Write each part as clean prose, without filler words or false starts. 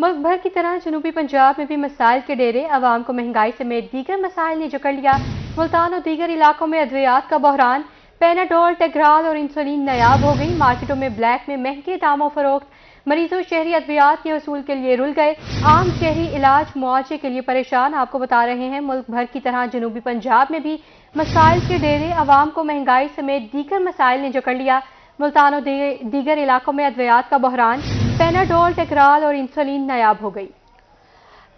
मुल्क भर की तरह जनूबी पंजाब में भी मसाइल के डेरे, आवाम को महंगाई समेत दीगर मसाइल ने जकड़ लिया। मुल्तान और दीगर इलाकों में अद्वियात का बहरान, पेनाडोल, टेग्राल और इंसुलिन नायाब हो गई। मार्केटों में ब्लैक में महंगे दामों फरोख्त, मरीजों शहरी अद्वियात के वसूल के लिए रुल गए। आम शहरी इलाज मुआवजे के लिए परेशान। आपको बता रहे हैं, मुल्क भर की तरह जनूबी पंजाब में भी मसाइल के डेरे, आवाम को महंगाई समेत दीगर मसाइल ने जकड़ लिया। मुल्तान और दीगर इलाकों में अद्वियात का बहरान, पेनाडोल, टेग्राल और इंसुलिन नायाब हो गई।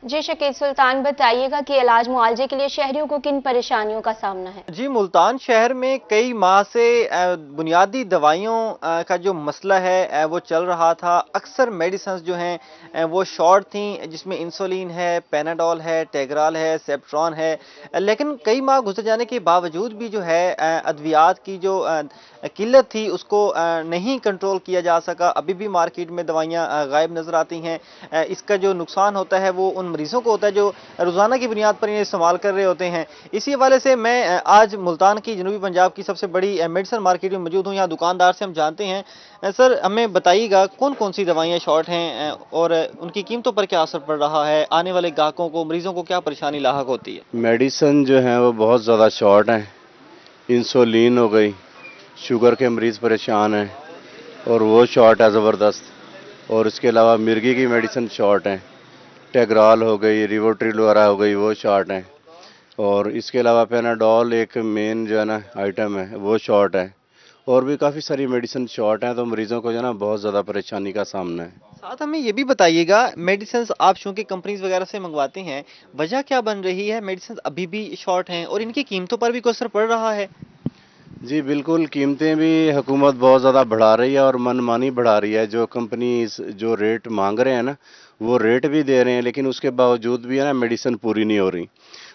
जी शकील सुल्तान, बताइएगा कि इलाज मुआवजे के लिए शहरियों को किन परेशानियों का सामना है? जी, मुल्तान शहर में कई माह से बुनियादी दवाइयों का जो मसला है वो चल रहा था। अक्सर मेडिसिन जो हैं वो शॉर्ट थी, जिसमें इंसुलिन है, पेनाडोल है, टेग्राल है, सेप्ट्रॉन है। लेकिन कई माह गुजर जाने के बावजूद भी जो है अद्वियात की जो किल्लत थी उसको नहीं कंट्रोल किया जा सका। अभी भी मार्केट में दवाइयाँ गायब नज़र आती हैं। इसका जो नुकसान होता है वो उन मरीजों को होता है जो रोज़ाना की बुनियाद पर इन्हें इस्तेमाल कर रहे होते हैं। इसी हवाले से मैं आज मुल्तान की जनूबी पंजाब की सबसे बड़ी मेडिसिन मार्केट में मौजूद हूँ। यहाँ दुकानदार से हम जानते हैं। सर, हमें बताइएगा कौन कौन सी दवाइयाँ शॉर्ट हैं और उनकी कीमतों पर क्या असर पड़ रहा है, आने वाले ग्राहकों को, मरीजों को क्या परेशानी लाहक होती है? मेडिसिन जो है वो बहुत ज़्यादा शॉर्ट हैं। इंसुलिन हो गई, शुगर के मरीज़ परेशान हैं और वो शॉर्ट है ज़बरदस्त। और इसके अलावा मिर्गी की मेडिसिन शॉर्ट हैं, टेग्राल हो गई, रिवोट्रिल वगैरह हो गई, वो शॉर्ट हैं। और इसके अलावा पेनाडोल एक मेन जो है ना आइटम है, वो शॉर्ट है। और भी काफ़ी सारी मेडिसिन शॉर्ट हैं, तो मरीज़ों को जो है ना बहुत ज़्यादा परेशानी का सामना है। साथ हमें ये भी बताइएगा, मेडिसिन आप चूँकि कंपनीज वगैरह से मंगवाते हैं, वजह क्या बन रही है? मेडिसिन अभी भी शॉर्ट हैं और इनकी कीमतों पर भी कोई असर पड़ रहा है? जी बिल्कुल, कीमतें भी हुकूमत बहुत ज़्यादा बढ़ा रही है और मनमानी बढ़ा रही है। जो कंपनी जो रेट मांग रहे हैं ना, वो रेट भी दे रहे हैं, लेकिन उसके बावजूद भी है ना मेडिसिन पूरी नहीं हो रही।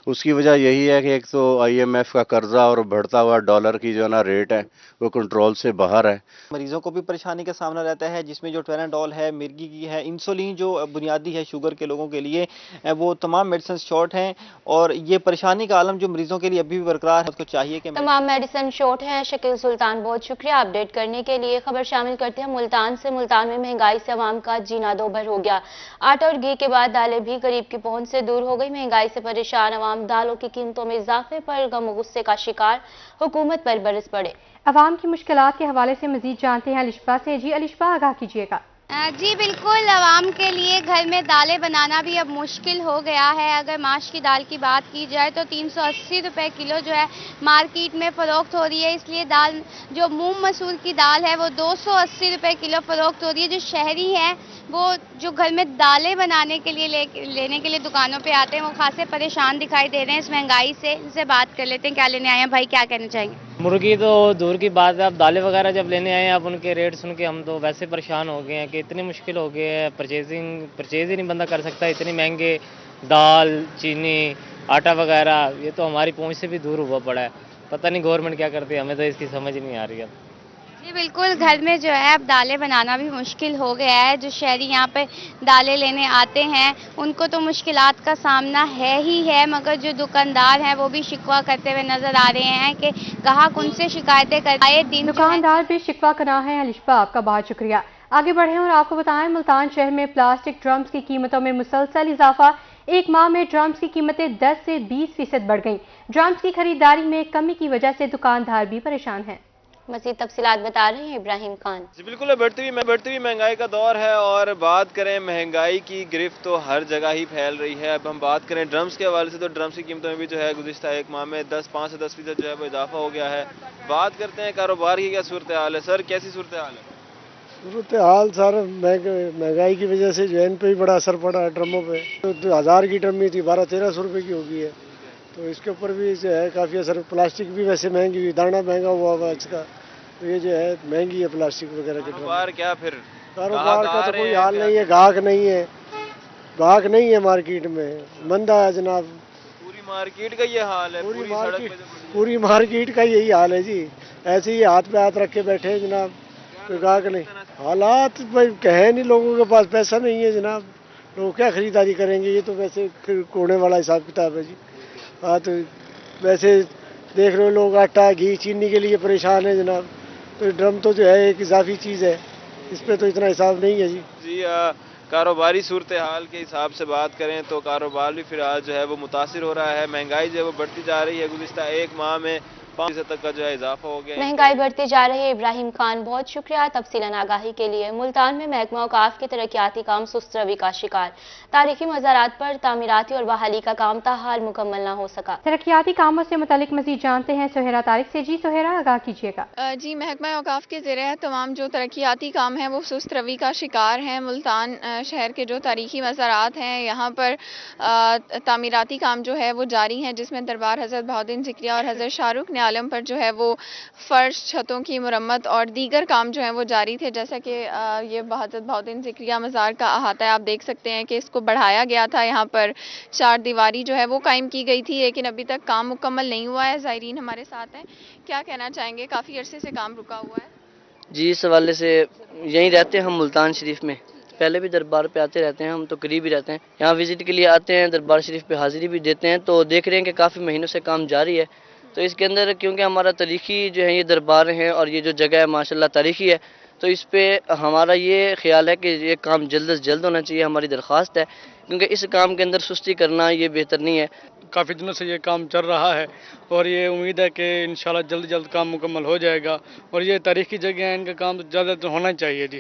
उसकी वजह यही है कि एक तो IMF का कर्जा और बढ़ता हुआ डॉलर की जो है ना रेट है वो कंट्रोल से बाहर है। मरीजों को भी परेशानी का सामना रहता है, जिसमें जो पेनाडोल है, मिर्गी की है, इंसुलिन जो बुनियादी है शुगर के लोगों के लिए, वो तमाम मेडिसिन शॉर्ट हैं और ये परेशानी का आलम जो मरीजों के लिए अभी भी बरकरार है। उसको चाहिए कि तमाम मेडिसिन शॉर्ट है। शकील सुल्तान, बहुत शुक्रिया अपडेट करने के लिए। खबर शामिल करते हैं मुल्तान से। मुल्तान में महंगाई से आवाम का जीना दो भर हो गया। आटा और घी के बाद दालें भी गरीब की पहुंच से दूर हो गई। महंगाई से परेशान आवाम दालों की कीमतों में इजाफे पर गम गुस्से का शिकार, हुकूमत पर बरस पड़े। अवाम की मुश्किलात के हवाले से मजीद जानते हैं अलिशबा से। जी अलिशबा, आगाह कीजिएगा। जी बिल्कुल, आवाम के लिए घर में दालें बनाना भी अब मुश्किल हो गया है। अगर माश की दाल की बात की जाए तो 380 रुपये किलो जो है मार्केट में फ़रोख्त हो रही है। इसलिए दाल जो मूंग मसूर की दाल है वो 280 रुपये किलो फ़रोख्त हो रही है। जो शहरी हैं वो जो घर में दालें बनाने के लिए लेने के लिए दुकानों पे आते हैं वो खासे परेशान दिखाई दे रहे हैं इस महंगाई से। इनसे बात कर लेते हैं, क्या लेने आए हैं भाई, क्या कहना चाहेंगे? मुर्गी तो दूर की बात है, अब दालें वगैरह जब लेने आए हैं, अब उनके रेट सुन के हम तो वैसे परेशान हो गए हैं कि इतनी मुश्किल हो गई है। परचेज ही नहीं बंदा कर सकता, इतनी महंगे दाल, चीनी, आटा वगैरह, ये तो हमारी पहुंच से भी दूर हुआ पड़ा है। पता नहीं गवर्नमेंट क्या करती है, हमें तो इसकी समझ ही नहीं आ रही है। जी बिल्कुल, घर में जो है अब दालें बनाना भी मुश्किल हो गया है। जो शहरी यहाँ पे दालें लेने आते हैं उनको तो मुश्किलात का सामना है ही है, मगर जो दुकानदार हैं वो भी शिकवा करते हुए नजर आ रहे हैं कि ग्राहक उनसे शिकायतें कर आए दिन। दुकानदार भी शिकवा करा है। अलिशबा, आपका बहुत शुक्रिया। आगे बढ़े और आपको बताएं, मुल्तान शहर में प्लास्टिक ड्रम्स की कीमतों में मुसलसल इजाफा। एक माह में ड्रम्स की कीमतें 10 से 20% बढ़ गईं। ड्रम्स की खरीदारी में कमी की वजह से दुकानदार भी परेशान हैं। मज़ीद तफसीलात बता रहे हैं इब्राहिम खान। जी बिल्कुल, बढ़ती हुई महंगाई का दौर है और बात करें महंगाई की, गिरफ्त तो हर जगह ही फैल रही है। अब हम बात करें ड्रम्स के हवाले से तो ड्रम्स की कीमतों में भी जो है गुज़िश्ता एक माह में 5 से 10% जो है वो इजाफा हो गया है। बात करते हैं कारोबार की क्या सूरत हाल है। सर, कैसी सूरत हाल है? सूरत हाल सर, महंगाई की वजह से जो है इन पे भी बड़ा असर पड़ा है। ड्रमों पे तो 1000 की ड्रम थी 1200-1300 रुपये की हो गई है, तो इसके ऊपर भी जो है काफ़ी असर। प्लास्टिक भी वैसे महंगी हुई, दाना महंगा हुआ इसका, तो ये जो है महंगी है प्लास्टिक वगैरह के। कारोबार क्या फिर? कारोबार का तो कोई हाल नहीं है, गाहक नहीं है मार्केट में, मंदा है जनाब। पूरी मार्केट का ये हाल है, पूरी मार्केट का यही हाल है जी। ऐसे ही हाथ पे हाथ रख के बैठे हैं जनाब, कोई गाहक नहीं। हालात भाई कहे नहीं, लोगों के पास पैसा नहीं है जनाब, लोग क्या खरीदारी करेंगे। ये तो वैसे कोने वाला हिसाब किताब है जी। हाँ, तो वैसे देख रहे हो लोग आटा, घी, चीनी के लिए परेशान है जनाब। तो ड्रम तो जो है एक इजाफी चीज़ है, इस पर तो इतना हिसाब नहीं है जी। जी, کاروباری صورتحال کے حساب سے بات کریں تو کاروبار بھی فی الحال جو ہے وہ متاثر ہو رہا ہے. مہنگائی جو ہے وہ بڑھتی جا رہی ہے. گزشتہ ایک ماہ میں 5% تک کا جو ہے اضافہ ہو گیا. مہنگائی بڑھتی جا رہی ہے. ابراہیم خان بہت شکریہ تفصیلاً آگاہی کے لیے. ملتان میں محکمہ اوقاف کے ترقیاتی کام سست روی کا شکار. تاریخی مزارات پر تعمیراتی اور بحالی کا کام تاحال مکمل نہ ہو سکا. ترقیاتی کاموں سے متعلق مزید جانتے ہیں سہیرا طارق سے. جی سہیرا، آگاہ کیجیے گا. جی، محکمہ اوقاف کے زیر تمام جو ترقیاتی کام ہیں وہ سست روی کا شکار ہیں. ملتان شہر کے جو تاریخی مزارات ہیں یہاں پر تعمیراتی کام جو ہے وہ جاری ہیں، جس میں دربار حضرت بہاؤالدین ذکریہ اور حضرت شاہ رخ نے عالم پر جو ہے وہ فرش، چھتوں کی مرمت اور دیگر کام جو ہیں وہ جاری تھے. جیسا کہ یہ حضرت بہاؤالدین ذکریہ مزار کا احاطہ ہے، آپ دیکھ سکتے ہیں کہ اس کو بڑھایا گیا تھا. یہاں پر 4 دیواری جو ہے وہ قائم کی گئی تھی، لیکن ابھی تک کام مکمل نہیں ہوا ہے. زائرین ہمارے ساتھ ہیں، کیا کہنا چاہیں گے؟ کافی عرصے سے کام رکا ہوا ہے. جی، اس حوالے سے یہیں رہتے ہیں ہم ملتان شریف میں، پہلے بھی دربار پہ آتے رہتے ہیں، ہم تو قریب ہی رہتے ہیں. یہاں وزٹ کے لیے آتے ہیں، دربار شریف پہ حاضری بھی دیتے ہیں، تو دیکھ رہے ہیں کہ کافی مہینوں سے کام جاری ہے. تو اس کے اندر کیونکہ ہمارا تاریخی جو ہے یہ دربار ہیں اور یہ جو جگہ ہے ماشاءاللہ تاریخی ہے، تو اس پہ ہمارا یہ خیال ہے کہ یہ کام جلد از جلد ہونا چاہیے. ہماری درخواست ہے، کیونکہ اس کام کے اندر سستی کرنا یہ بہتر نہیں ہے. کافی دنوں سے یہ کام چل رہا ہے اور یہ امید ہے کہ انشاءاللہ جلد جلد کام مکمل ہو جائے گا. اور یہ تاریخی جگہ ہیں، ان کا کام تو زیادہ تو ہونا چاہیے. جی،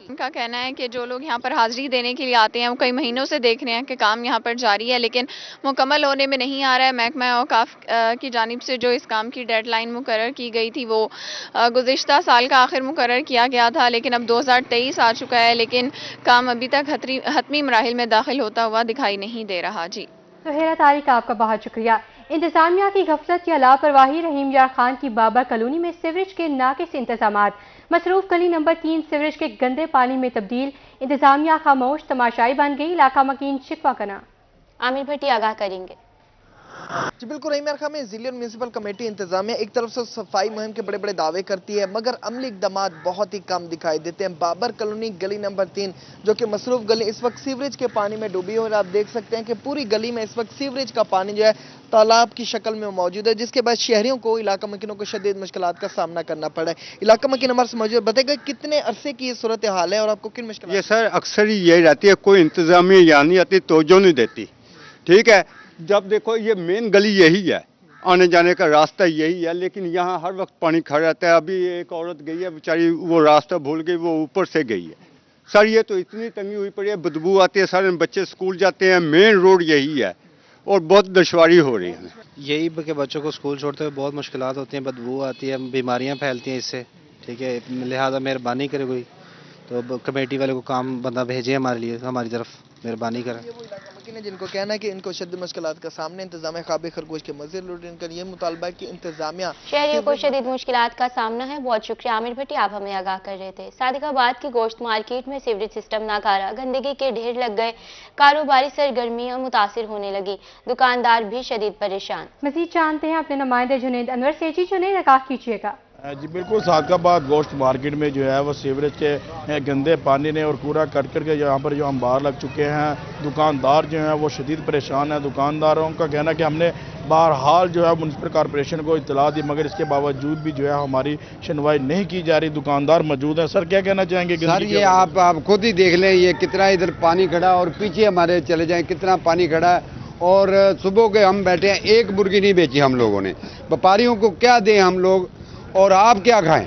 ان کا کہنا ہے کہ جو لوگ یہاں پر حاضری دینے کے لیے آتے ہیں وہ کئی مہینوں سے دیکھ رہے ہیں کہ کام یہاں پر جاری ہے، لیکن مکمل ہونے میں نہیں آ رہا ہے. محکمہ اوقاف کی جانب سے جو اس کام کی ڈیڈ لائن مقرر کی گئی تھی وہ گزشتہ سال کا آخر مقرر کیا گیا تھا، لیکن اب 2023 آ چکا ہے، لیکن کام ابھی تک حتمی مراحل میں داخل ہوتا ہوا دکھائی نہیں دے رہا. جی سہیرا طارق، آپ کا بہت شکریہ. انتظامیہ کی غفلت یا لاپرواہی. رحیم یار خان کی بابر کالونی میں سیوریج کے ناقص انتظامات. مصروف گلی نمبر 3 سیوریج کے گندے پانی میں تبدیل. انتظامیہ خاموش تماشائی بن گئی. علاقہ مکین شکوہ کنا. عامر بھٹی آگاہ کریں گے. جی بالکل، رحیم یار خان میں ضلعی اور میونسپل کمیٹی انتظامیہ ایک طرف سے صفائی مہم کے بڑے بڑے دعوے کرتی ہے، مگر عملی اقدامات بہت ہی کم دکھائی دیتے ہیں. بابر کالونی گلی نمبر 3 جو کہ مصروف گلی اس وقت سیوریج کے پانی میں ڈوبی ہے، اور آپ دیکھ سکتے ہیں کہ پوری گلی میں اس وقت سیوریج کا پانی جو ہے تالاب کی شکل میں موجود ہے، جس کے بعد شہریوں کو، علاقہ مکینوں کو شدید مشکلات کا سامنا کرنا پڑا ہے. علاقہ مکین ہمارے سے موجود ہے، بتائیں گے کتنے عرصے کی یہ صورتحال ہے اور آپ کو کن مشکلات؟ یہ سر اکثر ہی یہ رہتی ہے، کوئی انتظامیہ یہاں نہیں آتی، توجہ نہیں دیتی. ٹھیک ہے، جب دیکھو یہ مین گلی یہی ہے، آنے جانے کا راستہ یہی ہے، لیکن یہاں ہر وقت پانی کھڑا رہتا ہے. ابھی ایک عورت گئی ہے بیچاری، وہ راستہ بھول گئی، وہ اوپر سے گئی ہے. سر یہ تو اتنی تنگی ہوئی پڑی ہے، بدبو آتی ہے، سارے بچے سکول جاتے ہیں، مین روڈ یہی ہے اور بہت دشواری ہو رہی ہے. یہی کہ بچوں کو سکول چھوڑتے ہوئے بہت مشکلات ہوتی ہیں، بدبو آتی ہے، بیماریاں پھیلتی ہیں اس سے. ٹھیک ہے، لہٰذا مہربانی کرے کوئی تو کمیٹی والے کو کام بندہ بھیجے ہمارے لیے، ہماری طرف مہربانی کریں. جن کو کہنا ہے کہ ان کو شدید مشکلات کا سامنا انتظامیہ خواب خرگوش کے مزید لوٹ، ان کا یہ مطالبہ ہے کہ انتظامیہ شہریوں کو شدید مشکلات کا سامنا ہے. بہت شکریہ عامر بھٹی، آپ ہمیں آگاہ کر رہے تھے. صادق آباد کی گوشت مارکیٹ میں سیوریج سسٹم ناکارہ، گندگی کے ڈھیر لگ گئے، کاروباری سرگرمیاں متاثر ہونے لگی، دکاندار بھی شدید پریشان. مزید جانتے ہیں اپنے نمائندے جنید انور سے. جی جنید، آگاہ کیجیے گا. جی بالکل، صادق آباد گوشت مارکیٹ میں جو ہے وہ سیوریج کے گندے پانی نے اور کوڑا کٹ کر کے یہاں پر جو انبار لگ چکے ہیں. دکاندار جو ہیں وہ شدید پریشان ہیں. دکانداروں کا کہنا ہے کہ ہم نے بہرحال جو ہے میونسپل کارپوریشن کو اطلاع دی، مگر اس کے باوجود بھی جو ہے ہماری سنوائی نہیں کی جا رہی. دکاندار موجود ہیں. سر کیا کہنا چاہیں گے؟ سر یہ آپ خود ہی دیکھ لیں، یہ کتنا ادھر پانی کھڑا اور پیچھے ہمارے چلے جائیں کتنا پانی کھڑا ہے. اور صبح کے ہم بیٹھے ہیں، ایک مرغی نہیں بیچی ہم لوگوں نے. ویپاریوں کو کیا دیں ہم لوگ اور آپ کیا کھائیں؟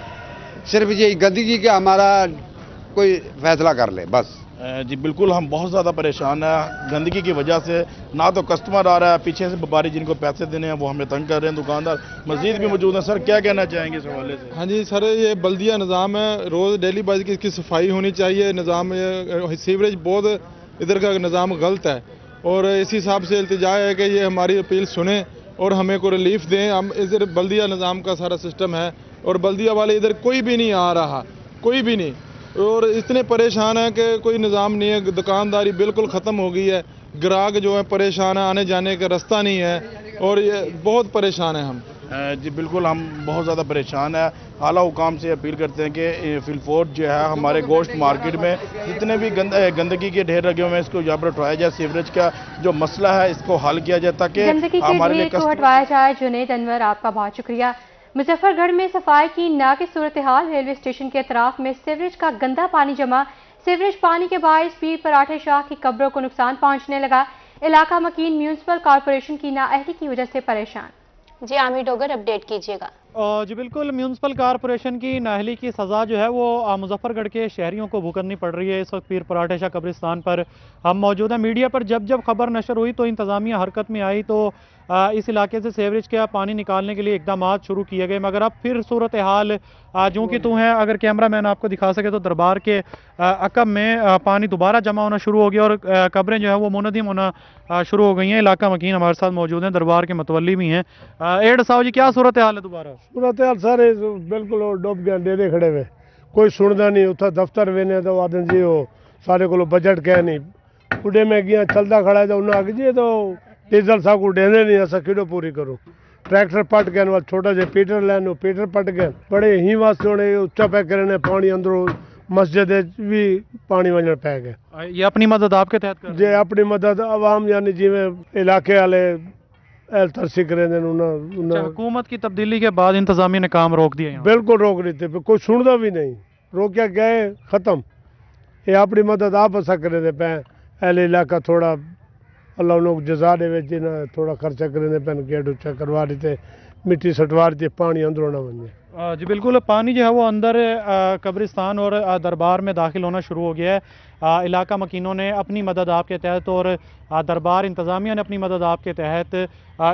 صرف یہ گندگی کا ہمارا کوئی فیصلہ کر لے بس. جی بالکل، ہم بہت زیادہ پریشان ہیں گندگی کی وجہ سے. نہ تو کسٹمر آ رہا ہے، پیچھے سے ویپاری جن کو پیسے دینے ہیں وہ ہمیں تنگ کر رہے ہیں. دکاندار مزید بھی موجود ہیں. سر کیا کہنا چاہیں گے اس حوالے سے؟ ہاں جی سر، یہ بلدیہ نظام ہے، روز ڈیلی بیس کی اس کی صفائی ہونی چاہیے. نظام سیوریج بہت ادھر کا نظام غلط ہے، اور اسی حساب سے التجا ہے کہ یہ ہماری اپیل سنیں اور ہمیں کو ریلیف دیں. ہم ادھر بلدیہ نظام کا سارا سسٹم ہے اور بلدیہ والے ادھر کوئی بھی نہیں آ رہا، کوئی بھی نہیں، اور اتنے پریشان ہیں کہ کوئی نظام نہیں ہے. دکانداری بالکل ختم ہو گئی ہے، گراہک جو ہے پریشان ہے، آنے جانے کا راستہ نہیں ہے اور یہ بہت پریشان ہیں ہم. جی بالکل، ہم بہت زیادہ پریشان ہیں. اعلیٰ حکام سے اپیل کرتے ہیں کہ فلفورٹ جو ہے ہمارے گوشت مارکیٹ میں جتنے بھی گندگی کے ڈھیر لگے ہوئے ہیں اس کو یہاں پر ہٹوایا جائے. سیوریج کا جو مسئلہ ہے اس کو حل کیا جائے تاکہ گندگی کے ڈھیر کو ہٹوایا جائے. جنید انور، آپ کا بہت شکریہ. مظفر گڑھ میں صفائی کی ناقص صورتحال. ریلوے اسٹیشن کے اطراف میں سیوریج کا گندا پانی جمع. सीवरेज पानी के बायस पीर पराठे शाह की कब्रों को नुकसान पहुंचने लगा। इलाका मकीन म्यूनिसिपल कॉरपोरेशन की नाअहली की वजह से परेशान। जी आमिर डोगर अपडेट कीजिएगा। जी बिल्कुल, म्यूनिसिपल कॉरपोरेशन की नाअहली की सज़ा जो है वो मुजफ्फरगढ़ के शहरियों को भुगतनी पड़ रही है। इस वक्त पीर पराठे शाह कब्रिस्तान पर हम मौजूद हैं। मीडिया पर जब खबर नशर हुई तो इंतज़ामिया हरकत में आई तो इस इलाके से सीवरेज का पानी निकालने के लिए इकदाम शुरू किए गए, मगर अब फिर सूरत हाल जो कि है, अगर कैमरा मैन आपको दिखा सके तो दरबार के अकब में पानी दोबारा जमा होना शुरू हो गया और कब्रें जो है वो मुनहदिम होना शुरू हो गई हैं। इलाका मकीन हमारे साथ मौजूद हैं, दरबार के मतवली भी हैं। एड साहब जी, क्या सूरत हाल है दोबारा? सूरत हाल सारे बिल्कुल डुब गए, डेरे खड़े हुए, कोई सुनता नहीं। उतना दफ्तर वेने तो आदन जी हो सारे को बजट कह नहीं उड़े में गया चलता खड़ा है तो उन्हें आगे जी तो डीजल साहब को देने नहीं ऐसा किलो पूरी करो। ट्रैक्टर पट गए वाल छोटा जे पीटर लैन पीटर पट गए बड़े ही वास्ते होने उच्चा पै करने पानी अंदरों मस्जिद भी पानी वजन पै गया। ये अपनी मदद आपके तहत कर जे अपनी मदद आवाम यानी जिमें इलाके वाले तरसी करें हुकूमत की तब्दीली के बाद इंतजामिया ने काम रोक दिया? बिल्कुल रोक रही थे, कोई सुनता भी नहीं, रोकिया गए खत्म। ये अपनी मदद आप ऐसा करे थे पै एल इलाका थोड़ा अल्लाह लोग जजा दे ना थोड़ा खर्चा करे पैन गेट उच्चा करवा रही थे, मिट्टी सटवा रही थी, पानी अंदरों ना बन जाए। जी बिल्कुल, पानी जो है वो अंदर कब्रिस्तान और दरबार में दाखिल होना शुरू हो गया है। इलाका मकीनों ने अपनी मदद आपके तहत और दरबार इंतज़ामिया ने अपनी मदद आपके तहत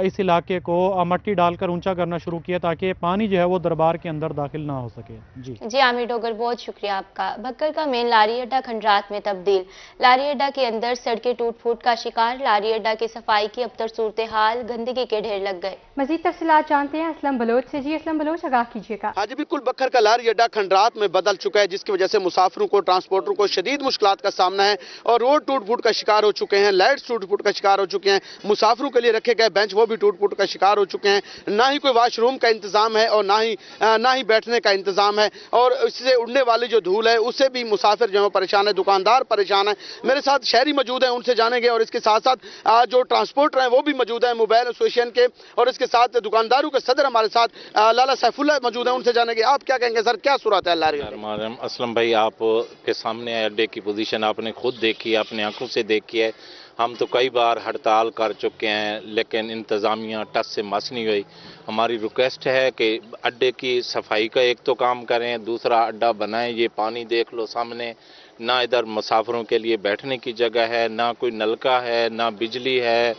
इस इलाके को मट्टी डालकर ऊंचा करना शुरू किया ताकि पानी जो है वो दरबार के अंदर दाखिल ना हो सके। जी आमिर डोगर, बहुत शुक्रिया आपका। भक्कल का मेन लारी अड्डा खंडरात में तब्दील। लारी अड्डा के अंदर सड़कें टूट फूट का शिकार। लारी अड्डा की सफाई की अबतर सूरत हाल, गंदगी के ढेर लग गए। मजीद तफसीलात जानते हैं असलम बलोच से। जी असलम बलोच, आगाह कीजिएगा। हाँ जी बिल्कुल, बक्खर का लारी अड्डा खंडरात में बदल चुका है जिसकी वजह से मुसाफिरों को ट्रांसपोर्टरों को शदीद मुश्किलात का सामना है और रोड टूट फूट का शिकार हो चुके हैं, लाइट्स टूट फूट का शिकार हो चुके हैं, मुसाफिरों के लिए रखे गए बेंच वो भी टूट फूट का शिकार हो चुके हैं। ना ही कोई वाशरूम का इंतजाम है और ना ही बैठने का इंतजाम है और इससे उड़ने वाली जो धूल है उससे भी मुसाफिर जो है परेशान है, दुकानदार परेशान है। मेरे साथ शहरी मौजूद हैं, उनसे जानेंगे और इसके साथ साथ जो ट्रांसपोर्टर हैं वो भी मौजूद हैं मोबाइल एसोसिएशन के और इसके साथ दुकानदारों के सदर हमारे साथ लाला सैफुल्लाह मौजूद हैं, उनसे जानेंगे आप क्या कहेंगे सर, क्या सूरत है लारी? असलम भाई, आप के सामने अड्डे की पोजीशन आपने खुद देखी है, अपने आंखों से देखी है। हम तो कई बार हड़ताल कर चुके हैं लेकिन इंतज़ामिया टस से मस नहीं हुई। हमारी रिक्वेस्ट है कि अड्डे की सफाई का एक तो काम करें, दूसरा अड्डा बनाएं। ये पानी देख लो सामने, ना इधर मुसाफिरों के लिए बैठने की जगह है, ना कोई नलका है, ना बिजली है,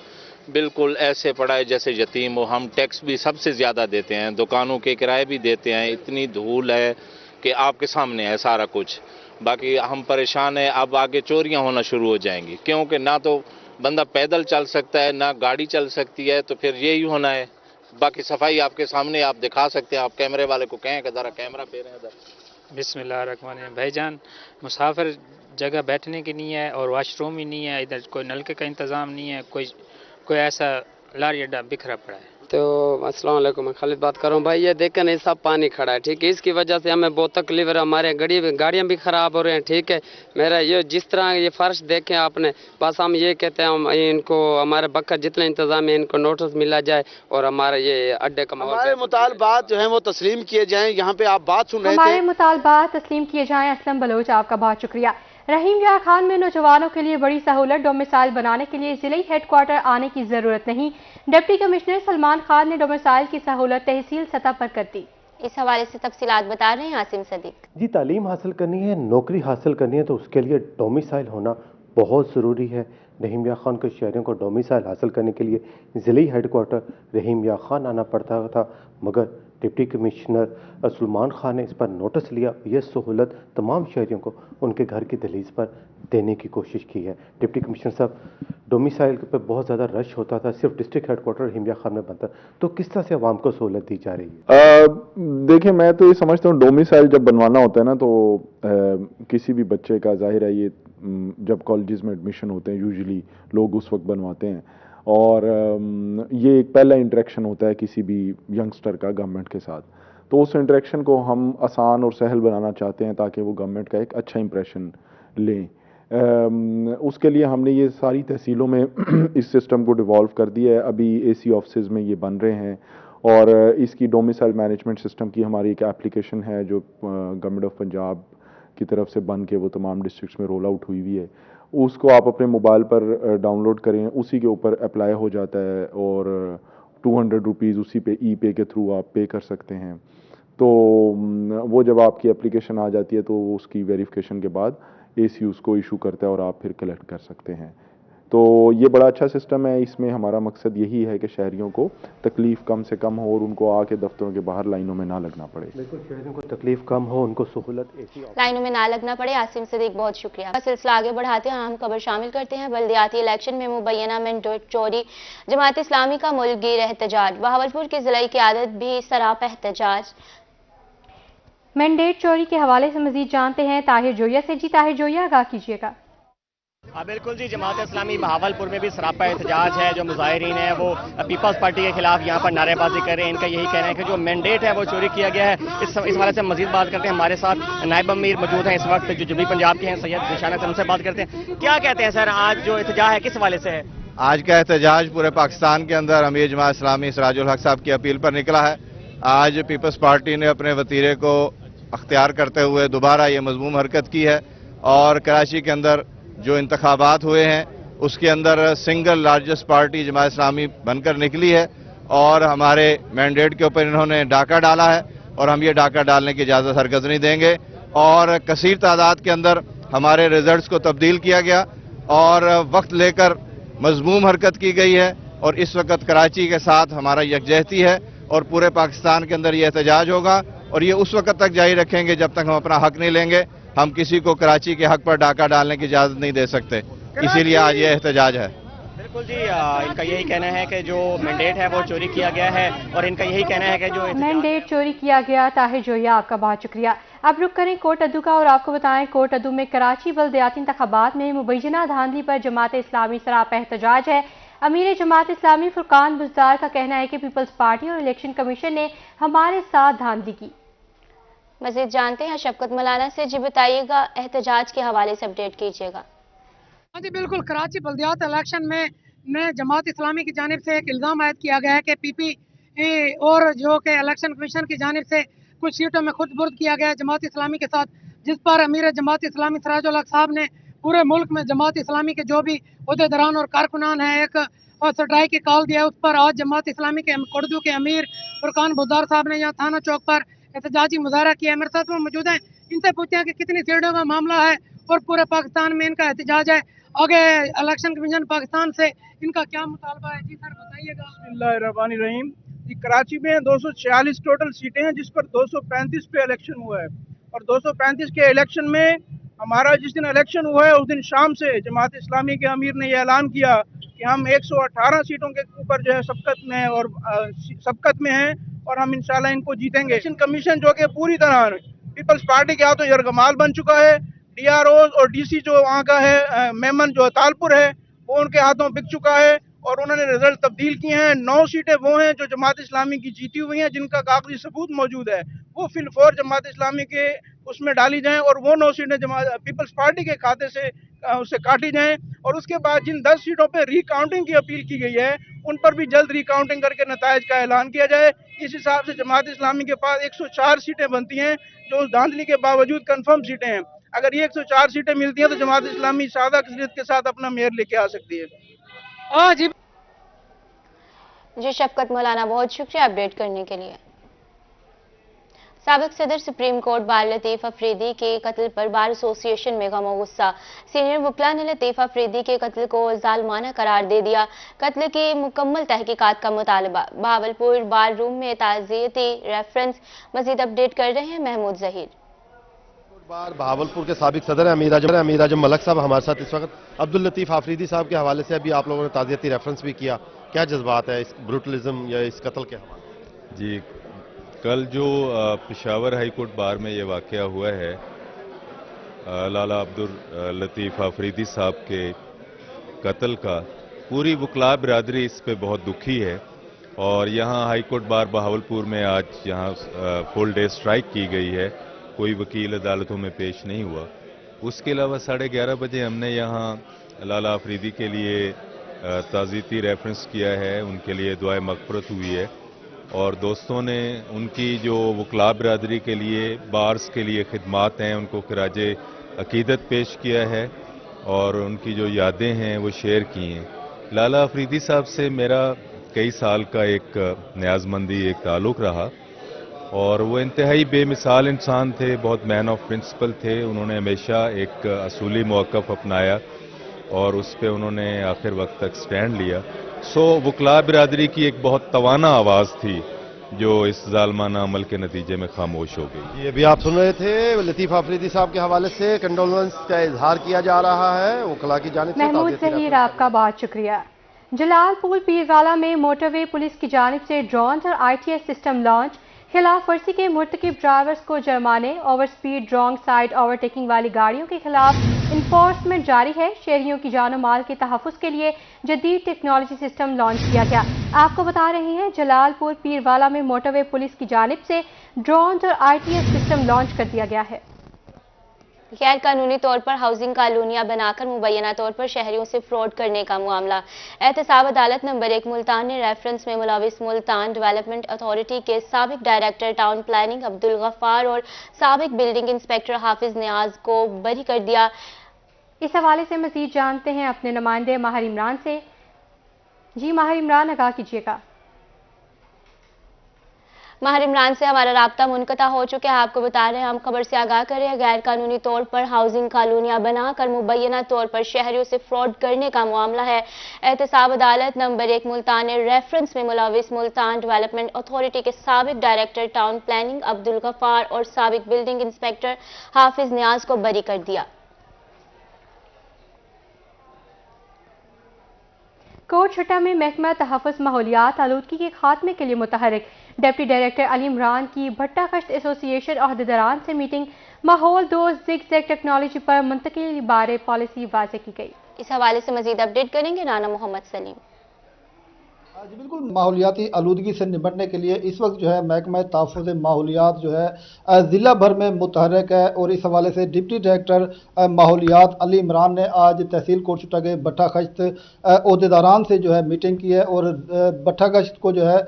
बिल्कुल ऐसे पड़ा है जैसे यतीम हो। हम टैक्स भी सबसे ज़्यादा देते हैं, दुकानों के किराए भी देते हैं, इतनी धूल है कि आपके सामने है सारा कुछ। बाकी हम परेशान हैं, अब आगे चोरियां होना शुरू हो जाएंगी क्योंकि ना तो बंदा पैदल चल सकता है ना गाड़ी चल सकती है, तो फिर यही होना है। बाकी सफाई आपके सामने आप दिखा सकते हैं, आप कैमरे वाले को कहें कि ज़रा कैमरा फेरें इधर। बिस्मिल्लाहिर्रहमानिर्रहीम। भाईजान, मुसाफिर जगह बैठने की नहीं है और वाशरूम ही नहीं है, इधर कोई नलके का इंतज़ाम नहीं है, कोई ऐसा लारी अड्डा बिखरा पड़ा है। तो अस्सलाम वालेकुम, मैं खालिद बात कर रहा हूँ। भाई ये देखें नहीं सब पानी खड़ा है, ठीक है, इसकी वजह से हमें बहुत तकलीफ है, हमारे गाड़ियाँ भी ख़राब हो रही हैं, ठीक है। मेरा ये जिस तरह ये फर्श देखें आपने, बस हम ये कहते हैं हम इनको हमारे बक्का जितने इंतजाम है इनको नोटिस मिला जाए और हमारे ये अड्डे का हमारे मुतालबात जो हैं वो तस्लीम किए जाएँ। यहाँ पे आप बात सुन रहे थे, हमारे मुतालबात तस्लीम किए जाएँ। असलम बलोच, आपका बहुत शुक्रिया। रहीम या खान में नौजवानों के लिए बड़ी सहूलत, डोमिसाइल बनाने के लिए जिले हेडक्वार्टर आने की जरूरत नहीं। डिप्टी कमिश्नर सलमान खान ने डोमिसाइल की सहूलत तहसील सतह पर कर दी। इस हवाले से तफसीलात बता रहे हैं आसिम सदीक। जी, तालीम हासिल करनी है, नौकरी हासिल करनी है तो उसके लिए डोमिसाइल होना बहुत ज़रूरी है। रहीम या खान के शहरियों को डोमिसाइल हासिल करने के लिए ज़िली हेडक्वार्टर रहीम या खान आना पड़ता था, मगर डिप्टी कमिश्नर सलमान खान ने इस पर नोटिस लिया। यह सहूलत तमाम शहरियों को उनके घर की दहलीज पर देने की कोशिश की है। डिप्टी कमिश्नर साहब, डोमिसाइल पे बहुत ज़्यादा रश होता था, सिर्फ डिस्ट्रिक्ट हेडक्वार्टर रहीम या खान में बनता, तो किस तरह से आवाम को सहूलत दी जा रही है? देखिए, मैं तो ये समझता हूँ डोमिसाइल जब बनवाना होता है ना तो किसी भी बच्चे का, जाहिर है ये जब कॉलेजेस में एडमिशन होते हैं यूजुअली लोग उस वक्त बनवाते हैं और ये एक पहला इंटरेक्शन होता है किसी भी यंगस्टर का गवर्नमेंट के साथ, तो उस इंटरेक्शन को हम आसान और सहल बनाना चाहते हैं ताकि वो गवर्नमेंट का एक अच्छा इंप्रेशन लें। उसके लिए हमने ये सारी तहसीलों में इस सिस्टम को डिवॉल्व कर दिया है। अभी AC ऑफिसेज में ये बन रहे हैं और इसकी डोमिसाइल मैनेजमेंट सिस्टम की हमारी एक एप्लीकेशन है जो गवर्नमेंट ऑफ पंजाब की तरफ से बन के वो तमाम डिस्ट्रिक्ट्स में रोल आउट हुई है, उसको आप अपने मोबाइल पर डाउनलोड करें, उसी के ऊपर अप्लाई हो जाता है और 200 रुपीज़ उसी पे ई पे के थ्रू आप पे कर सकते हैं। तो वो जब आपकी एप्लीकेशन आ जाती है तो उसकी वेरिफिकेशन के बाद एसी उसको इशू करता है और आप फिर कलेक्ट कर सकते हैं। तो ये बड़ा अच्छा सिस्टम है। इसमें हमारा मकसद यही है कि शहरियों को तकलीफ़ कम से कम हो और उनको आके दफ्तरों के बाहर लाइनों में ना लगना पड़े। बिल्कुल, शहरियों को तकलीफ कम हो, उनको सहूलत ऐसी लाइनों में ना लगना पड़े। आसिम सिद्दीक, बहुत शुक्रिया। सिलसिला आगे बढ़ाते हैं, अहम खबर शामिल करते हैं। बल्दियाती इलेक्शन में मुबैना मैंडेट चोरी, जमात इस्लामी का मुल्कगीर एहतजाज, बहावलपुर की जिला क़यादत भी सरापा एहतजाज। मैंडेट चोरी के हवाले से मजीद जानते हैं ताहिर जोया से। जी ताहिर जोया, आगाह कीजिएगा। बिल्कुल जी, जमात इस्लामी बहावलपुर में भी सरापा एहतजाज है। जो मुजाहिरीन हैं वो पीपल्स पार्टी के खिलाफ यहाँ पर नारेबाजी कर रहे हैं। इनका यही कहना है कि जो मैंडेट है वो चोरी किया गया है। इस हवाले से मजीद बात करते हैं। हमारे साथ नायब अमीर मौजूद हैं इस वक्त जो जुबली पंजाब के हैं, सैयद निशाना से, उनसे बात करते हैं। क्या कहते हैं सर, आज जो एहतजाज है किस हवाले से है? आज का एहतजाज पूरे पाकिस्तान के अंदर अमीर जमात इस्लामी सिराजुल हक साहब की अपील पर निकला है। आज पीपल्स पार्टी ने अपने वतीरे को अख्तियार करते हुए दोबारा ये मजमूम हरकत की है और कराची के अंदर जो इंतखाबात हुए हैं उसके अंदर single largest party Jamaat Islami बनकर निकली है और हमारे मैंडेट के ऊपर इन्होंने डाका डाला है और हम ये डाका डालने की इजाज़त हरगज़ नहीं देंगे। और कसीर तादाद के अंदर हमारे रिजल्ट्स को तब्दील किया गया और वक्त लेकर मजमूम हरकत की गई है और इस वक्त कराची के साथ हमारा यकजहती है और पूरे पाकिस्तान के अंदर ये एहतजाज होगा और ये उस वक्त तक जारी रखेंगे जब तक हम अपना हक नहीं लेंगे। हम किसी को कराची के हक पर डाका डालने की इजाज़त नहीं दे सकते, इसीलिए आज ये एहतजाज है। बिल्कुल जी, इनका यही कहना है कि जो मैंडेट है वो चोरी किया गया है और इनका यही कहना है कि जो मैंडेट चोरी किया गया। ताहिर जोया, आपका बहुत शुक्रिया। अब रुक करें कोट अद्दू का और आपको बताएं कोट अद्दू में कराची बल्दियाती इंतखाबात में मुबैना धांधली पर जमात इस्लामी सरापा एहतजाज है। अमीर जमात इस्लामी फुरकान बुज़दार का कहना है कि पीपल्स पार्टी और इलेक्शन कमीशन ने हमारे साथ धांधली की। मजीद जानते हैं शफकत मौलाना से। जी बताइएगा, एहतजाज के हवाले से अपडेट कीजिएगा। हाँ जी बिल्कुल, कराची बल्दियात इलेक्शन में जमात इस्लामी की जानिब से एक इल्ज़ाम आयद किया गया है कि पीपी और जो कि इलेक्शन कमीशन की जानिब से कुछ सीटों में खुद बुर्द किया गया है जमात इस्लामी के साथ, जिस पर अमीर जमात इस्लामी सिराजुल हक साहब ने पूरे मुल्क में जमात इस्लामी के जो भी ओहदेदारान और कारकुनान हैं एक स्ट्राइक की कॉल दिया है। उस पर आज जमात इस्लामी के उर्दू के अमीर फुरकान बुज़दार साहब ने यहाँ थाना चौक पर एहतजाजी मुजाहरा किया है। मेरे साथ वो मौजूद हैं, इनसे पूछते हैं कि कितनी सीटों का मामला है और पूरे पाकिस्तान में इनका एहतजाज है, आगे इलेक्शन कमीशन पाकिस्तान से इनका क्या मुतालबा है। जी सर बताइएगा। बिस्मिल्लाहिर्रहमानिर्रहीम। कराची में 246 टोटल सीटें हैं जिस पर 235 पे इलेक्शन हुआ है और 235 के इलेक्शन में हमारा जिस दिन इलेक्शन हुआ है उस दिन शाम से जमात इस्लामी के अमीर ने यह ऐलान किया कि हम 118 सीटों के ऊपर जो है सबकत में हैं और हम इंशाल्लाह इनको जीतेंगे। इलेक्शन कमीशन जो कि पूरी तरह पीपल्स पार्टी के हाथों यरगमाल बन चुका है, डीआरओ और डीसी जो वहाँ का है मेमन जो तालपुर है वो उनके हाथों बिक चुका है और उन्होंने रिजल्ट तब्दील किए हैं। 9 सीटें वो हैं जो जमात इस्लामी की जीती हुई हैं जिनका कागजी सबूत मौजूद है, वो फिलफोर जमात इस्लामी के उसमें डाली जाएं और वो 9 सीटें पीपल्स पार्टी के खाते से उससे काटी जाएं और उसके बाद जिन 10 सीटों पर रिकाउंटिंग की अपील की गई है उन पर भी जल्द रिकाउंटिंग करके नतायज का ऐलान किया जाए। इस हिसाब से जमात इस्लामी के पास 104 सीटें बनती हैं जो उस धांधली के बावजूद कन्फर्म सीटें हैं। अगर ये 104 सीटें मिलती हैं तो जमात इस्लामी सादा अक्सरियत के साथ अपना मेयर लेके आ सकती है। जी शफकत मौलाना, बहुत शुक्रिया अपडेट करने के लिए। साबिक सदर supreme court bar Latif Afridi के कत्ल पर बार एसोसिएशन में गम और गुस्सा। सीनियर वकला ने लतीफ अफरीदी के कत्ल को जालमाना करार दे दिया। कत्ल की मुकम्मल तहकीकात का मुतालबा। बहावलपुर बार रूम में ताज़ियती रेफरेंस। मजीद अपडेट कर रहे हैं महमूद जहीर। बार बहावलपुर के साबिक सदर अमीर आजम मलक साहब हमारे साथ इस वक्त। अब्दुल लतीफ आफरीदी साहब के हवाले से अभी आप लोगों ने ताज़ियती रेफरेंस भी किया, क्या जज्बात है इस ब्रूटलिज्म या इस कत्ल के हवाले? जी, कल जो पेशावर हाई कोर्ट बार में ये वाक़या हुआ है लाला अब्दुल लतीफ आफरीदी साहब के कत्ल का, पूरी वकला बिरादरी इस पे बहुत दुखी है और यहाँ हाई कोर्ट बार बहावलपुर में आज यहाँ फुल डे स्ट्राइक की गई है। कोई वकील अदालतों में पेश नहीं हुआ। उसके अलावा 11:30 बजे हमने यहाँ लाला अफरीदी के लिए ताज़ियती रेफरेंस किया है, उनके लिए दुआए मग़फ़िरत हुई है और दोस्तों ने उनकी जो वकला बरदरी के लिए बार्स के लिए खिदमात हैं उनको खराज अकीदत पेश किया है और उनकी जो यादें हैं वो शेयर की हैं। लाला अफरीदी साहब से मेरा कई साल का एक न्याज़मंदी एक ताल्लुक़ रहा और वो इंतहाई बेमिसाल इंसान थे, बहुत मैन ऑफ प्रिंसिपल थे। उन्होंने हमेशा एक असूली मौक़िफ़ अपनाया और उस पर उन्होंने आखिर वक्त तक स्टैंड लिया। वकला बिरादरी की एक बहुत तवाना आवाज़ थी जो इस जालमाना अमल के नतीजे में खामोश हो गई। ये भी आप सुन रहे थे लतीफ़ आफरीदी साहब के हवाले से कंडोलेंस का इजहार किया जा रहा है वकला की जानिब से। महमूद ज़हीर, आपका बहुत शुक्रिया। जलालपुर पीरवाला में मोटरवे पुलिस की जानिब से ड्रोन और ITS सिस्टम लॉन्च, खिलाफ वर्जी के मुर्तकिब ड्राइवर्स को जुर्माने, over speed, wrong side overtaking वाली गाड़ियों के खिलाफ इन्फोर्समेंट जारी है। शहरियों की जानो माल के तहफ़्फ़ुज़ के लिए जदीद टेक्नोलॉजी सिस्टम लॉन्च किया गया। आपको बता रहे हैं जलालपुर पीरवाला में मोटरवे पुलिस की जानिब से ड्रोन और ITS सिस्टम लॉन्च कर दिया गया है। गैर कानूनी तौर पर हाउसिंग कॉलोनियां बनाकर मुबैना तौर पर शहरियों से फ्रॉड करने का मामला। एहतसाब अदालत नंबर 1 मुल्तान ने रेफरेंस में मुलविस मुल्तान डेवलपमेंट अथॉरिटी के साबिक director town planning Abdul Gaffar और साबिक बिल्डिंग इंस्पेक्टर हाफिज नियाज को बरी कर दिया। इस हवाले से मजीद जानते हैं अपने नुमाइंदे माहिर इमरान से। जी माहिर इमरान, आगाह कीजिएगा। माहिर इमरान से हमारा राब्ता मुनक़ता हो चुका है। आपको बता रहे हैं, हम खबर से आगाह कर रहे हैं, गैर कानूनी तौर पर हाउसिंग कॉलोनियां बनाकर मुबैना तौर पर शहरियों से फ्रॉड करने का मामला है। एहतसाब अदालत नंबर 1 मुल्तान ने रेफरेंस में मुलविस मुल्तान डेवलपमेंट अथॉरिटी के साबिक director town planning Abdul Gaffar और साबिक बिल्डिंग इंस्पेक्टर हाफिज नियाज को बरी कर दिया। कोट छठा में महकमा तहफ़्फ़ुज़ माहौलियात आलूदगी के खात्मे के लिए मुतहरिक डिप्टी डायरेक्टर अली इमरान की भट्टा कश्त एसोसिएशन अहदेदारान से मीटिंग, माहौल दोस्त ज़िग-ज़ैग टेक्नोलॉजी पर मुंतकिली बारे पॉलिसी वाज़े की गई। इस हवाले से मजीद अपडेट करेंगे राना मोहम्मद सलीम। जी बिल्कुल, माहौलियाती आलूदगी से निपटने के लिए इस वक्त जो है महकमा तहफ़्फ़ुज़ माहौलियात जो है ज़िला भर में मुतहरक है और इस हवाले से डिप्टी डायरेक्टर माहौलियात अली इमरान ने आज तहसील कोटशुटा के भट्टा कश्त अहदेदारान से जो है मीटिंग की है और भट्टा कश्त को जो है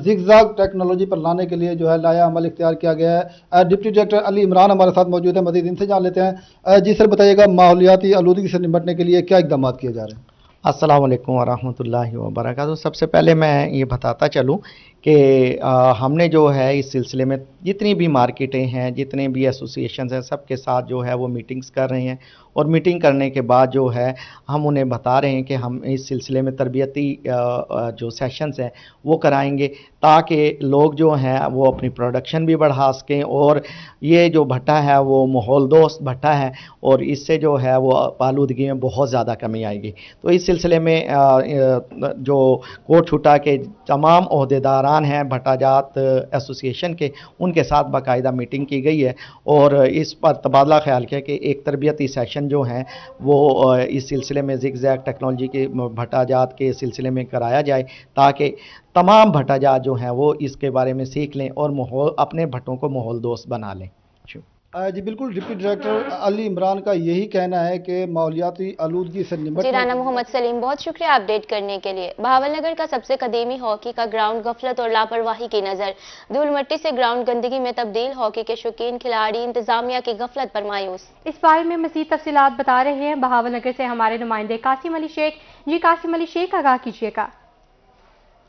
ज़िगज़ैग टेक्नोलॉजी पर लाने के लिए जो है लाया अमल इख्तियार किया गया है। डिप्टी डायरेक्टर अली इमरान हमारे साथ मौजूद है, मज़ीद इनसे जान लेते हैं। जी सर, बताइएगा माहौलियाती आलूदगी से निपटने के लिए क्या इक़दाम किए जा रहे हैं? अस्सलाम वालेकुम वरहमतुल्लाहि वबरकातुहू। सबसे पहले मैं ये बताता चलूँ कि हमने जो है इस सिलसिले में जितनी भी मार्केटें हैं, जितने भी एसोसिएशंस हैं, सबके साथ जो है वो मीटिंग्स कर रहे हैं और मीटिंग करने के बाद जो है हम उन्हें बता रहे हैं कि हम इस सिलसिले में तरबियती जो सेशंस हैं वो कराएंगे ताकि लोग जो हैं वो अपनी प्रोडक्शन भी बढ़ा सकें और ये जो भट्टा है वो माहौल दोस्त भट्टा है और इससे जो है वो आलूदगी में बहुत ज़्यादा कमी आएगी। तो इस सिलसिले में जो कोट छुटा के तमाम ओहदेदारान हैं भट्टाजात एसोसिएशन के, उनके साथ बाकायदा मीटिंग की गई है और इस पर तबादला ख्याल किया कि एक तरबियती सेशन जो हैं वो इस सिलसिले में ज़िग-ज़ैग टेक्नोलॉजी के भट्टाजात के सिलसिले में कराया जाए ताकि तमाम भट्टाजात जो हैं वो इसके बारे में सीख लें और माहौल अपने भट्टों को माहौल दोस्त बना लें। जी बिल्कुल, डिप्टी डायरेक्टर अली इमरान का यही कहना है कि माहौलियाती आलूदगी से निपटने। जी राना मोहम्मद सलीम, बहुत शुक्रिया अपडेट करने के लिए। बहावलनगर का सबसे कदीमी हॉकी का ग्राउंड गफलत और लापरवाही की नजर, धूल मिट्टी से ग्राउंड गंदगी में तब्दील, हॉकी के शौकीन खिलाड़ी इंतजामिया की गफलत पर मायूस। इस बारे में मजीद तफसीलात बता रहे हैं बहावलनगर से हमारे नुमाइंदे कासिम अली शेख। जी कासिम अली शेख, आगाह कीजिएगा।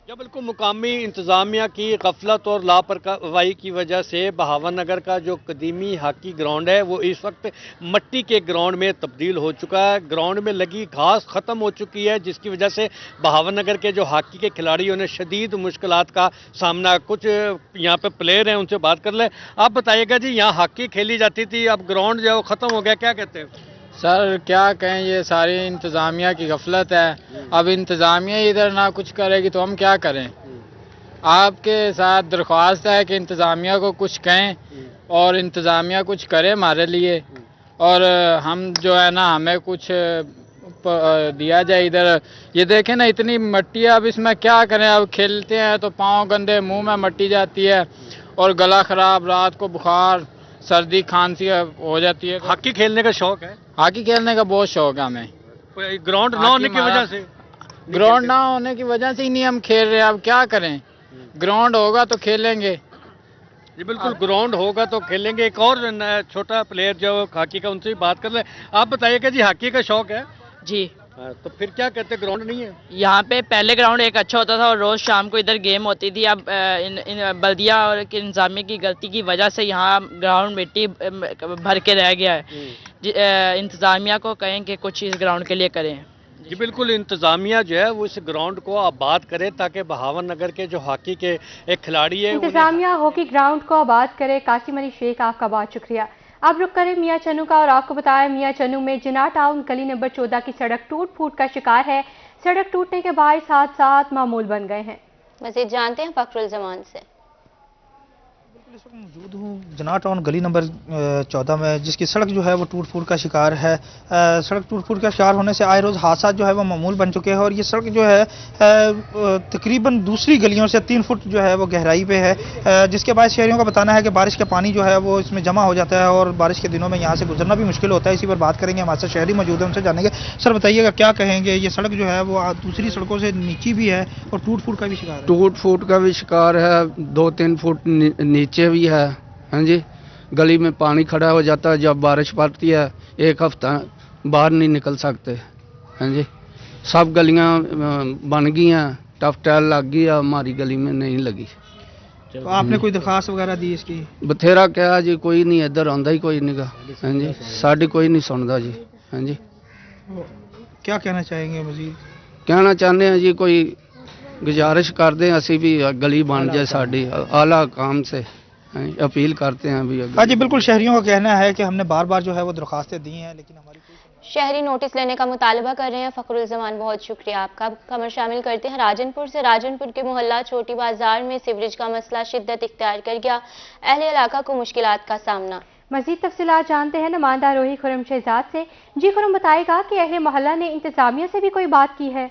जब बिल्कुल मुकामी इंतज़ामिया की गफलत और लापरवाही की वजह से बहावन नगर का जो कदीमी हॉकी ग्राउंड है वो इस वक्त मट्टी के ग्राउंड में तब्दील हो चुका है। ग्राउंड में लगी घास ख़त्म हो चुकी है जिसकी वजह से बहावन नगर के जो हॉकी के खिलाड़ियों ने शदीद मुश्किलात का सामना। कुछ यहाँ पे प्लेयर हैं, उनसे बात कर लें। आप बताइएगा जी, यहाँ हॉकी खेली जाती थी, अब ग्राउंड जो है वो ख़त्म हो गया, क्या कहते हैं? सर क्या कहें, ये सारी इंतज़ामिया की गफलत है। अब इंतज़ामिया इधर ना कुछ करेगी तो हम क्या करें। आपके साथ दरख्वास्त है कि इंतज़ामिया को कुछ कहें और इंतज़ामिया कुछ करे हमारे लिए और हम जो है ना हमें कुछ दिया जाए। इधर ये देखें ना इतनी मट्टी है, अब इसमें क्या करें। अब खेलते हैं तो पाँव गंदे, मुंह में मट्टी जाती है और गला ख़राब, रात को बुखार, सर्दी, खांसी हो जाती है। हॉकी खेलने का शौक है? हॉकी खेलने का बहुत शौक है हमें। ग्राउंड ना होने की वजह से? ग्राउंड ना होने की वजह से ही नहीं हम खेल रहे। अब क्या करें, ग्राउंड होगा तो खेलेंगे। जी बिल्कुल, ग्राउंड होगा तो खेलेंगे। एक और छोटा प्लेयर जो हॉकी का, उनसे भी बात कर ले। आप बताइएगा जी, हॉकी का शौक है जी। तो फिर क्या कहते, ग्राउंड नहीं है यहाँ पे? पहले ग्राउंड एक अच्छा होता था और रोज शाम को इधर गेम होती थी। अब इन बल्दिया और इंतजामिया की गलती की वजह से यहाँ ग्राउंड मिट्टी भर के रह गया है। इंतजामिया को कहें कि कुछ इस ग्राउंड के लिए करें। जी बिल्कुल, इंतजामिया जो है वो इस ग्राउंड को आबाद करे ताकि बहावन नगर के जो हॉकी के एक खिलाड़ी है, इंतजामिया हॉकी ग्राउंड को आबाद करे। कासिम अली शेख, आपका बहुत शुक्रिया। अब रुक करें मियां चन्नू का और आपको बताया मियां चन्नू में जिना टाउन गली नंबर 14 की सड़क टूट फूट का शिकार है। सड़क टूटने के बायस हादसात मामूल बन गए हैं। मज़ीद जानते हैं फखरुल जमान से। इस वक्त मौजूद हूँ जना टाउन गली नंबर 14 में, जिसकी सड़क जो है वो टूट फूट का शिकार है। सड़क टूट फूट का शिकार होने से आए रोज़ हादसा जो है वो मामूल बन चुके हैं और ये सड़क जो है तकरीबन दूसरी गलियों से 3 फुट जो है वो गहराई पे है, जिसके बाद शहरियों का बताना है कि बारिश का पानी जो है वो इसमें जमा हो जाता है और बारिश के दिनों में यहाँ से गुजरना भी मुश्किल होता है। इसी पर बात करेंगे, हमारे साथ शहरी मौजूद है, उनसे जानेंगे। सर बताइएगा, क्या कहेंगे, ये सड़क जो है वो दूसरी सड़कों से नीची भी है और टूट फूट का भी शिकार है? टूट फूट का भी शिकार है, 2-3 फुट नीचे भी है। हाँ जी, गली में पानी खड़ा हो जाता है जब बारिश पड़ती है, एक हफ्ता बाहर नहीं निकल सकते। हाँ जी, सब गलियां बन गई हैं, टफ टाइल लग गई है, हमारी गली में नहीं लगी। तो आपने कोई दरखास्त वगैरह दी इसकी? बथेरा क्या जी, कोई नहीं इधर आंदा ही कोई नहीं गा। हाँ जी, साड़ी कोई नहीं सुनता जी। हाँ जी, क्या कहना चाहेंगे मजीद? कहना चाहते हैं जी, कोई गुजारिश कर दें, असी भी गली बन जाए साड़ी, आला काम से अपील करते हैं अभी। हाँ जी बिल्कुल, शहरियों का कहना है कि हमने बार बार जो है वो दरखास्तें दी हैं, लेकिन हमारी शहरी नोटिस लेने का मुतालबा कर रहे हैं। फखरुल जमान, बहुत शुक्रिया आपका। खबर शामिल करते हैं राजनपुर से। राजनपुर के मोहल्ला छोटी बाजार में सीवरेज का मसला शिद्दत इख्तियार कर गया। अहले इलाका को मुश्किलात का सामना। मजीद तफसीलात जानते हैं नुमाइंदा रोही खुरम शहजाद से। जी खुरम, बताएगा कि अहले मोहल्ला ने इंतजामिया से भी कोई बात की है?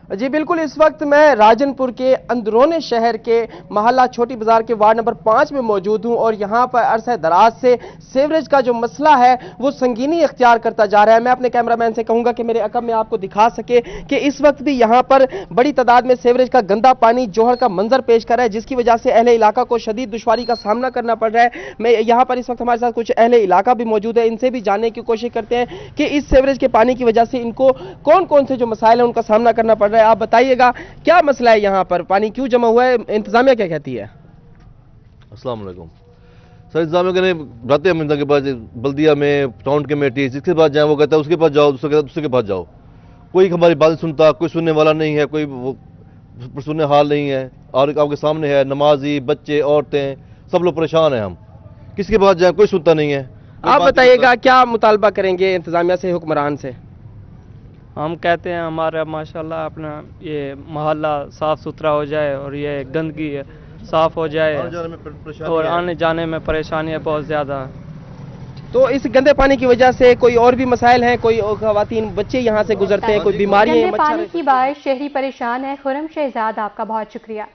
जी बिल्कुल, इस वक्त मैं राजनपुर के अंदरूनी शहर के मोहल्ला छोटी बाजार के वार्ड नंबर 5 में मौजूद हूं और यहां पर अरसे दराज से सीवरेज का जो मसला है वो संगीनी इख्तियार करता जा रहा है। मैं अपने कैमरामैन से कहूंगा कि मेरे अकब में आपको दिखा सके कि इस वक्त भी यहां पर बड़ी तादाद में सीवरेज का गंदा पानी जोहर का मंजर पेश कर रहा है, जिसकी वजह से अहले इलाका को शदीद दुश्वारी का सामना करना पड़ रहा है। मैं यहाँ पर इस वक्त हमारे साथ कुछ अहले इलाका भी मौजूद है, इनसे भी जानने की कोशिश करते हैं कि इस सीवरेज के पानी की वजह से इनको कौन कौन से जो मसाइल है उनका सामना करना पड़ रहा है। आप बताइएगा, क्या मसला है, यहाँ पर पानी क्यों जमा हुआ है, इंतजामिया क्या कहती है? अस्सलाम वालेकुम सर, इंतजामिया के जाते हैं के पास, बल्दिया में, टाउन कमेटी, जिसके पास जाए वो कहता है उसके पास जाओ, दूसरे कहता है दूसरे के पास जाओ। कोई हमारी बात सुनता, कोई सुनने वाला नहीं है, कोई सुनने हाल नहीं है। और आपके सामने है, नमाजी, बच्चे, औरतें, सब लोग परेशान हैं। हम किसके पास जाए, कोई सुनता नहीं है। आप बताइएगा, क्या मुतालबा करेंगे इंतजामिया से, हुक्मरान से? हम कहते हैं हमारा माशाल्लाह अपना ये मोहल्ला साफ़ सुथरा हो जाए और ये गंदगी साफ़ हो जाए और आने जाने में परेशानी है बहुत ज़्यादा। तो इस गंदे पानी की वजह से कोई और भी मसाइल हैं? कोई ख़वातीन बच्चे यहाँ से गुजरते हैं, कोई बीमारियाँ? गंदे पानी की बात, शहरी परेशान है। खुरम शहजाद, आपका बहुत शुक्रिया।